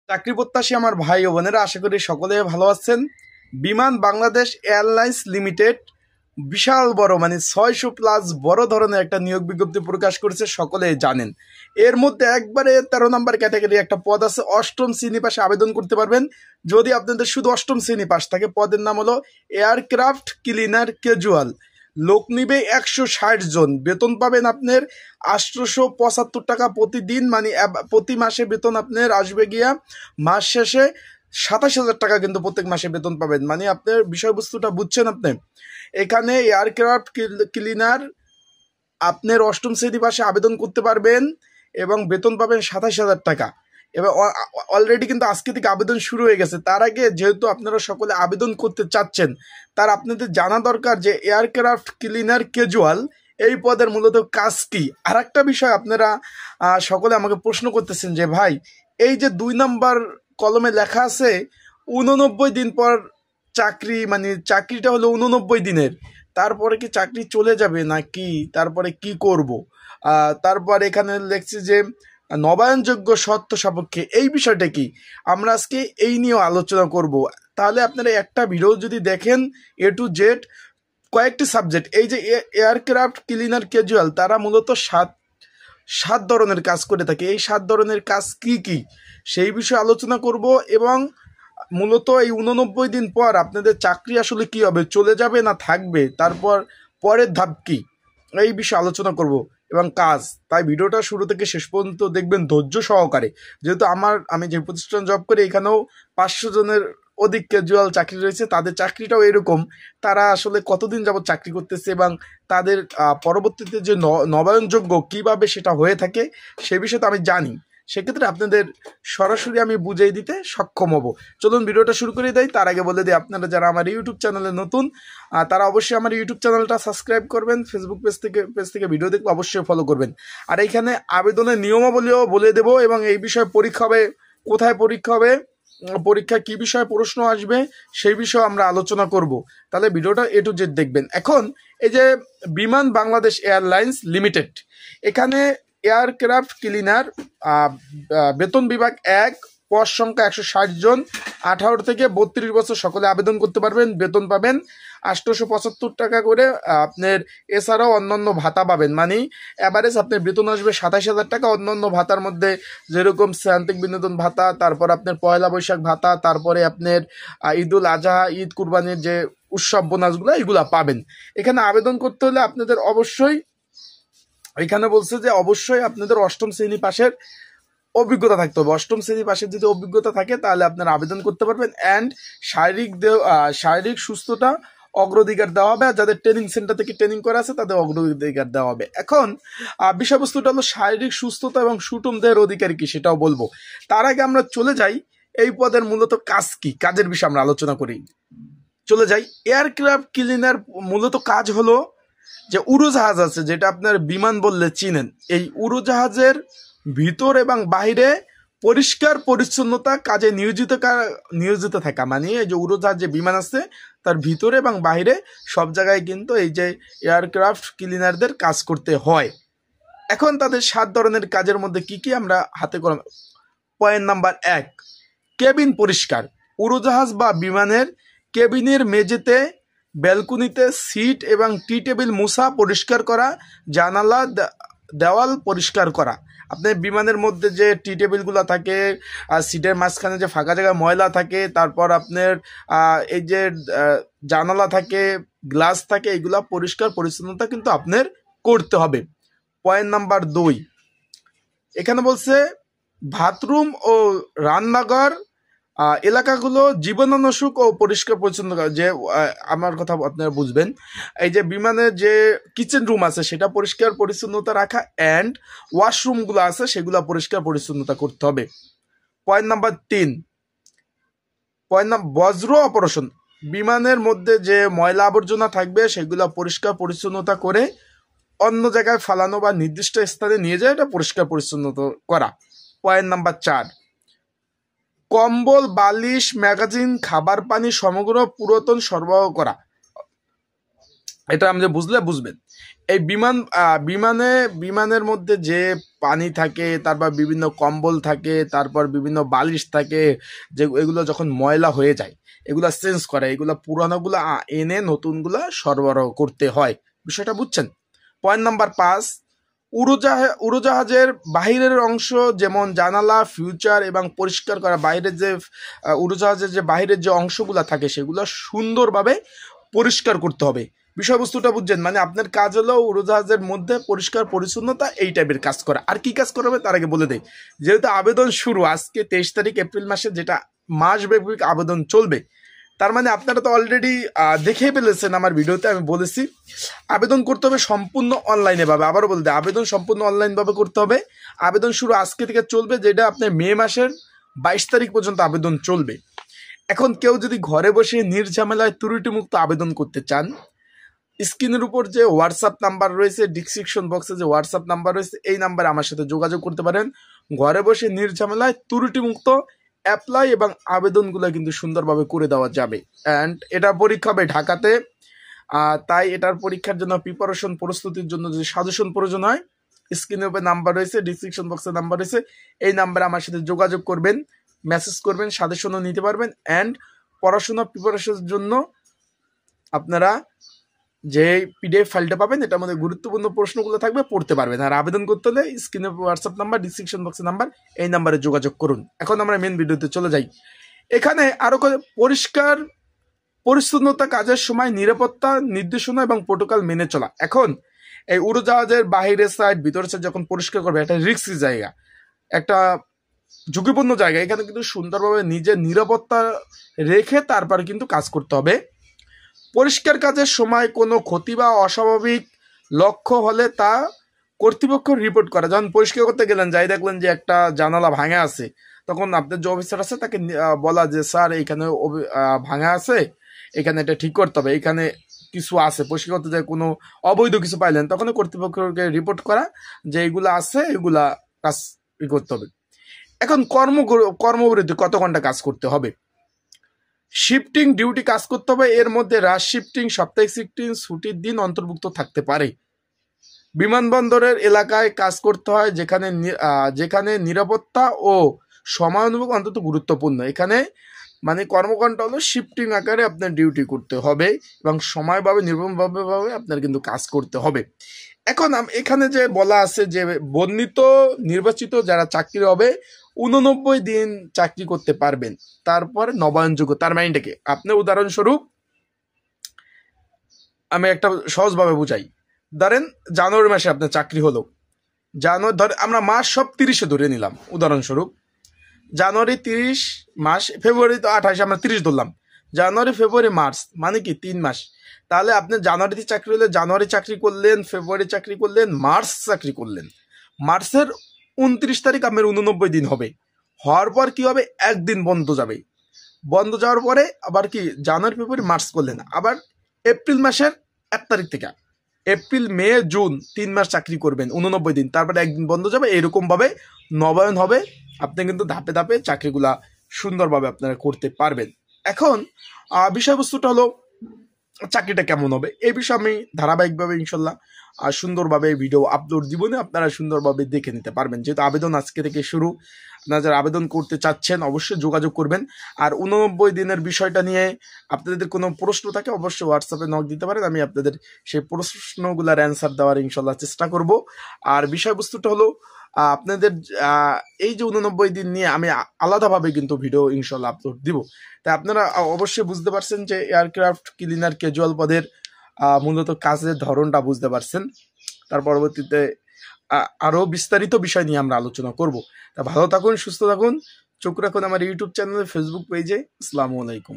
চাকরি প্রত্যাশী আমার ভাই ও বোনেরা, আশা করি সকলে ভালো আছেন। বিমান বাংলাদেশ এয়ারলাইন্স লিমিটেড বিশাল বড় 600+ বড় ধরনের একটা নিয়োগ বিজ্ঞপ্তি প্রকাশ করেছে, সকলে জানেন। এর মধ্যে একবারে 13 নম্বর ক্যাটাগরি একটা পদ আছে, অষ্টম শ্রেণী পাশে আবেদন করতে পারবেন। যদি আপনাদের শুধু অষ্টম শ্রেণী পাশ থাকে, পদের নাম হলো এয়ারক্রাফট ক্লিনার ক্যাজুয়াল। লোক নিবে 160 জন। বেতন পাবেন আপনার 875 টাকা প্রতিদিন, প্রতি মাসে বেতন আপনার আসবে গিয়া মাস শেষে 27,000 টাকা, কিন্তু প্রত্যেক মাসে বেতন পাবেন। আপনার বিষয়বস্তুটা বুঝছেন আপনি? এখানে এয়ারক্রাফট ক্লিনার আপনার অষ্টম শ্রেণী পাশে আবেদন করতে পারবেন এবং বেতন পাবেন 27,000 টাকা। এবার অলরেডি কিন্তু আজকে থেকে আবেদন শুরু হয়ে গেছে। তার আগে যেহেতু আপনারা সকলে আবেদন করতে চাচ্ছেন, তার আপনাদের জানা দরকার যে এয়ারক্রাফট ক্লিনার ক্যাজুয়াল এই পদের মূলত কাজ কি। আর একটা বিষয়, আপনারা সকলে আমাকে প্রশ্ন করতেছেন যে ভাই, এই যে 2 নম্বর কলমে লেখা আছে 89 দিন পর চাকরি, চাকরিটা হলো 89 দিনের, তারপরে কি চাকরি চলে যাবে নাকি তারপরে কি করব? তারপর এখানে লেখছে যে নবায়নযোগ্য শর্ত সাপেক্ষে, এই বিষয়টা কি আমরা আজকে এই নিয়েও আলোচনা করব। তাহলে আপনারা একটা ভিডিও যদি দেখেন A to Z কয়েকটি সাবজেক্ট, এই যে এয়ারক্রাফট ক্লিনার ক্যাজুয়াল, তারা মূলত সাত ধরনের কাজ করে থাকে। এই 7 ধরনের কাজ কি কি সেই বিষয়ে আলোচনা করব। এবং মূলত এই 89 দিন পর আপনাদের চাকরি আসলে কি হবে, চলে যাবে না থাকবে, তারপর পরের ধাপ কি, এই বিষয়ে আলোচনা করব এবং কাজ। তাই ভিডিওটা শুরু থেকে শেষ পর্যন্ত দেখবেন ধৈর্য সহকারে। যেহেতু আমি যে প্রতিষ্ঠান জব করি, এখানেও 500 জনের অধিক ক্যাজুয়াল চাকরি রয়েছে। তাদের চাকরিটাও এরকম, তারা আসলে কতদিন যাবত চাকরি করতেছে এবং তাদের পরবর্তীতে যে নবায়নযোগ্য কিভাবে সেটা হয়ে থাকে সে বিষয়ে তো আমি জানি। সেক্ষেত্রে আপনাদের সরাসরি আমি বুঝিয়ে দিতে সক্ষম হব। চলুন ভিডিওটা শুরু করে দেয়। তার আগে বলে দিই, আপনারা যারা আমার ইউটিউব চ্যানেলে নতুন, তারা অবশ্যই আমার ইউটিউব চ্যানেলটা সাবস্ক্রাইব করবেন। ফেসবুক পেজ থেকে ভিডিও দেখলে অবশ্যই ফলো করবেন। আর এইখানে আবেদনের নিয়মাবলীও বলে দেব এবং এই বিষয়ে পরীক্ষা হবে, কোথায় পরীক্ষা হবে, পরীক্ষা কি বিষয়ে প্রশ্ন আসবে সেই বিষয়ে আমরা আলোচনা করব। তাহলে ভিডিওটা A to Z দেখবেন। এখন এই যে বিমান বাংলাদেশ এয়ারলাইন্স লিমিটেড, এখানে এয়ারক্রাফট ক্লিনার বেতন বিভাগ 1, পদ সংখ্যা 160 জন, 18 থেকে 32 বছর সকলে আবেদন করতে পারবেন। বেতন পাবেন 875 টাকা করে আপনার। এছাড়াও অন্যান্য ভাতা পাবেন, অ্যাভারেজ আপনার বেতন আসবে 27,000 টাকা। অন্যান্য ভাতার মধ্যে যেরকম সান্ত্বিক বিনোদন ভাতা, তারপর আপনার পয়লা বৈশাখ ভাতা, তারপরে আপনার ঈদুল আজহা, ঈদ কুরবানির যে উৎসব বোনাসগুলো, এগুলা পাবেন। এখানে আবেদন করতে হলে আপনাদের অবশ্যই, এখানে বলছে যে অবশ্যই আপনাদের অষ্টম শ্রেণী পাশের অভিজ্ঞতা থাকতে হবে। অষ্টম শ্রেণী পাশের যদি অভিজ্ঞতা থাকে তাহলে আপনারা আবেদন করতে পারবেন। অ্যান্ড শারীরিক সুস্থতা অগ্রাধিকার দেওয়া হবে, আর যাদের ট্রেনিং সেন্টার থেকে ট্রেনিং করা আছে তাদের অগ্রাধিকার দেওয়া হবে। এখন বিষয়বস্তুটা হলো শারীরিক সুস্থতা এবং সুষম দেহের অধিকার কি সেটাও বলবো। তার আগে আমরা চলে যাই এই পদের মূলত কাজ কি, কাজের বিষয়ে আমরা আলোচনা করি। চলে যাই। এয়ারক্রাফট ক্লিনার মূলত কাজ হলো যে উড়োজাহাজ আছে, যেটা আপনার বিমান বললে চিনেন, এই উড়োজাহাজের ভিতর এবং বাইরে পরিষ্কার পরিচ্ছন্নতা কাজে নিয়োজিত থাকা। এই যে উড়োজাহাজ যে বিমান আছে তার ভিতরে এবং বাইরে সব জায়গায় কিন্তু এই যে এয়ারক্রাফট ক্লিনারদের কাজ করতে হয়। এখন তাদের 7 ধরনের কাজের মধ্যে কি কি আমরা হাতে কলমে। পয়েন্ট নাম্বার 1, কেবিন পরিষ্কার। উড়োজাহাজ বা বিমানের কেবিনের মেঝেতে, ব্যালকনিতে সিট এবং টি টেবিল মোছা পরিষ্কার করা, জানালা দেওয়াল পরিষ্কার করা। আপনার বিমানের মধ্যে যে টি টেবিলগুলো থাকে, সিটের মাঝখানে যে ফাঁকা জায়গায় ময়লা থাকে, তারপর আপনার এই যে জানালা থাকে, গ্লাস থাকে, এগুলা পরিষ্কার পরিচ্ছন্নতা কিন্তু আপনার করতে হবে। পয়েন্ট নাম্বার 2, এখানে বলছে বাথরুম ও রান্নাঘর এলাকাগুলো জীবাণুনাশক ও পরিষ্কার পরিচ্ছন্ন করা। যে আমার কথা আপনারা বুঝবেন, এই যে বিমানের যে কিচেন রুম আছে সেটা পরিষ্কার পরিচ্ছন্নতা রাখা, অ্যান্ড ওয়াশরুমগুলো আছে সেগুলো পরিষ্কার পরিচ্ছন্নতা করতে হবে। পয়েন্ট নাম্বার 3, বজ্র অপারেশন। বিমানের মধ্যে যে ময়লা আবর্জনা থাকবে সেগুলো পরিষ্কার পরিচ্ছন্নতা করে অন্য জায়গায় ফালানো বা নির্দিষ্ট স্থানে নিয়ে যায়, এটা পরিষ্কার পরিচ্ছন্নতা করা। পয়েন্ট নাম্বার 4, কম্বল, বালিশ, ম্যাগাজিন, খাবার পানি সমগ্র পুরাতন সরবরাহ করা। এটা আপনি বুঝবেন। এই বিমানের মধ্যে যে পানি থাকে, তারপর বিভিন্ন কম্বল থাকে, তারপর বিভিন্ন বালিশ থাকে, যে এগুলো যখন ময়লা হয়ে যায় এগুলা চেঞ্জ করে, এগুলা পুরানোগুলা এনে নতুনগুলা সরবরাহ করতে হয়। বিষয়টা বুঝছেন? পয়েন্ট নাম্বার 5, উড়োজাহাজের বাহিরের অংশ যেমন জানালা, ফিউচার এবং পরিষ্কার করা বাইরের যে উড়োজাহাজের যে বাহিরের যে অংশগুলো থাকে সেগুলো সুন্দরভাবে পরিষ্কার করতে হবে। বিষয়বস্তুটা বুঝছেন? মানে আপনার কাজ হলো উড়োজাহাজের মধ্যে পরিষ্কার পরিচ্ছন্নতা এই টাইপের কাজ করা। আর কি কাজ করবে তার আগে বলে দেয়, যেহেতু আবেদন শুরু আজকে 23 তারিখ এপ্রিল মাসে, যেটা মাসব্যাপী আবেদন চলবে, তার মানে আপনারা তো অলরেডি দেখে ফেলেছেন আমার ভিডিওতে আমি বলেছি আবেদন করতে হবে সম্পূর্ণ অনলাইনে ভাবে। আবারও বলতে আবেদন সম্পূর্ণ অনলাইন ভাবে করতে হবে। আবেদন শুরু আজকে থেকে চলবে, যেটা আপনার মে মাসের 22 তারিখ পর্যন্ত আবেদন চলবে। এখন কেউ যদি ঘরে বসে নির্ঝামেলায় ত্রুটিমুক্ত আবেদন করতে চান, স্ক্রিনের উপর যে হোয়াটসঅ্যাপ নাম্বার রয়েছে, ডিসক্রিপশন বক্সে যে হোয়াটসঅ্যাপ নাম্বার রয়েছে, এই নাম্বারে আমার সাথে যোগাযোগ করতে পারেন। ঘরে বসে নির্ঝামেলায় ত্রুটিমুক্ত অ্যাপ্লাই এবং আবেদনগুলো কিন্তু সুন্দরভাবে করে দেওয়া যাবে। অ্যান্ড এটা পরীক্ষা হবে ঢাকাতে, তাই এটার পরীক্ষার জন্য প্রিপারেশন প্রস্তুতির জন্য যে সাজেশন প্রয়োজন হয়, স্ক্রিনের উপরে নাম্বার রয়েছে, ডিসক্রিপশন বক্সে নাম্বার রয়েছে, এই নাম্বারে আমার সাথে যোগাযোগ করবেন, মেসেজ করবেন, সাজেশনও নিতে পারবেন। অ্যান্ড পড়াশোনা প্রিপারেশনের জন্য আপনারা যে পিডিএফ ফাইলটা পাবেন এটার মধ্যে গুরুত্বপূর্ণ প্রশ্নগুলো থাকবে, পড়তে পারবেন। আর আবেদন করতে হলে স্ক্রিনে হোয়াটসঅ্যাপ নাম্বার, ডিসক্রিপশন বক্সে নাম্বার, এই নাম্বারে যোগাযোগ করুন। এখন আমরা মেন ভিডিওতে চলে যাই। এখানে আরো পরিষ্কার পরিচ্ছন্নতা কাজের সময় নিরাপত্তা নির্দেশনা এবং প্রোটোকল মেনে চলা। এখন এই উড়োজাহাজের বাহিরের সাইড ভিতরের সাইড যখন পরিষ্কার করবে, একটা রিস্কি জায়গা, একটা ঝুঁকিপূর্ণ জায়গা, এখানে কিন্তু সুন্দরভাবে নিজের নিরাপত্তা রেখে তারপর কিন্তু কাজ করতে হবে। পরিষ্কার কাজের সময় কোনো ক্ষতি বা অস্বাভাবিক লক্ষ্য হলে তা কর্তৃপক্ষ রিপোর্ট করে। যখন পরিষ্কার করতে গেলেন, যাই দেখলেন যে একটা জানালা ভাঙা আছে, তখন আপনার যে অফিসার আছে তাকে বলা যে স্যার এইখানে ভাঙা আছে, এখানে এটা ঠিক করতে হবে, এখানে কিছু আছে, পরিষ্কার করতে যায় কোনো অবৈধ কিছু পাইলেন, তখন কর্তৃপক্ষকে রিপোর্ট করা যে এগুলা আছে, এগুলা কাজ করতে হবে। এখন কর্মবিরতি কত ঘন্টা কাজ করতে হবে? শিফটিং ডিউটি কাজ করতে হবে, এর মধ্যে রাশ শিফটিং, সাপ্তাহিক শিফটিং, ছুটির দিন অন্তর্ভুক্ত থাকতে পারে। বিমানবন্দরের এলাকায় কাজ করতে হয় যেখানে নিরাপত্তা ও সময়ানুবর্তিতা অন্তত গুরুত্বপূর্ণ। এখানে মানে কর্মঘণ্টা হলো শিফটিং আকারে আপনার ডিউটি করতে হবে এবং সময়ভাবে নির্ভরভাবে আপনার কিন্তু কাজ করতে হবে। এখন এখানে যে বলা আছে যে বর্ণিত নির্বাচিত যারা চাকরি হবে 89 দিন চাকরি করতে পারবেন, তারপরে নবায়নযোগ্য। তার মাইন্ডটাকে আপনার উদাহরণস্বরূপ আমি একটা সহজভাবে বুঝাই। ধরেন জানুয়ারি মাসে আপনার চাকরি হলো, ধরে আমরা মাস সব 30-এ ধরে নিলাম উদাহরণস্বরূপ। জানুয়ারি 30 মাস, ফেব্রুয়ারি তো 28, আমরা 30 ধরলাম। জানুয়ারি, ফেব্রুয়ারি, মার্চ, মানে কি 3 মাস। তাহলে আপনি জানুয়ারিতে চাকরি হলে জানুয়ারি চাকরি করলেন, ফেব্রুয়ারি চাকরি করলেন, মার্চ চাকরি করলেন। মার্চের 29 তারিখ আপনার 89 দিন হবে। হওয়ার পর কি হবে? একদিন বন্ধ যাবে। বন্ধ যাওয়ার পরে আবার কি জানুয়ারি, ফেব্রুয়ারি, মার্চ করলেন, আবার এপ্রিল মাসের 1 তারিখ থেকে এপ্রিল, মে, জুন 3 মাস চাকরি করবেন 89 দিন, তারপরে একদিন বন্ধ যাবে। এরকম ভাবে নবায়ন হবে। আপনি কিন্তু ধাপে ধাপে চাকরিগুলা সুন্দরভাবে আপনারা করতে পারবেন। এখন বিষয়বস্তুটা হলো চাকরিটা কেমন হবে, এই বিষয়ে আমি ধারাবাহিকভাবে ইনশাল্লাহ সুন্দরভাবে ভিডিও আপলোড দিব, না আপনারা সুন্দরভাবে দেখে নিতে পারবেন। যেহেতু আবেদন আজকে থেকে শুরু, আপনারা যারা আবেদন করতে চাচ্ছেন অবশ্যই যোগাযোগ করবেন। আর 89 দিনের বিষয়টা নিয়ে আপনাদের কোনো প্রশ্ন থাকে অবশ্যই হোয়াটসঅ্যাপে নক দিতে পারেন, আমি আপনাদের সেই প্রশ্নগুলোর অ্যান্সার দেওয়ার ইনশাল্লাহ চেষ্টা করব। আর বিষয়বস্তুটা হলো আপনাদের এই যে 89 দিন নিয়ে আমি আলাদাভাবে কিন্তু ভিডিও ইনশাল্লাহ আপলোড দিব। তাই আপনারা অবশ্যই বুঝতে পারছেন যে এয়ারক্রাফট ক্লিনার ক্যাজুয়াল পদের মূলত কাজের ধরনটা বুঝতে পারছেন। তার পরবর্তীতে আরো বিস্তারিত বিষয় নিয়ে আমরা আলোচনা করব। তা ভালো থাকুন, সুস্থ থাকুন, চোখ রাখুন আমার ইউটিউব চ্যানেলে, ফেসবুক পেজে। আসসালামু আলাইকুম।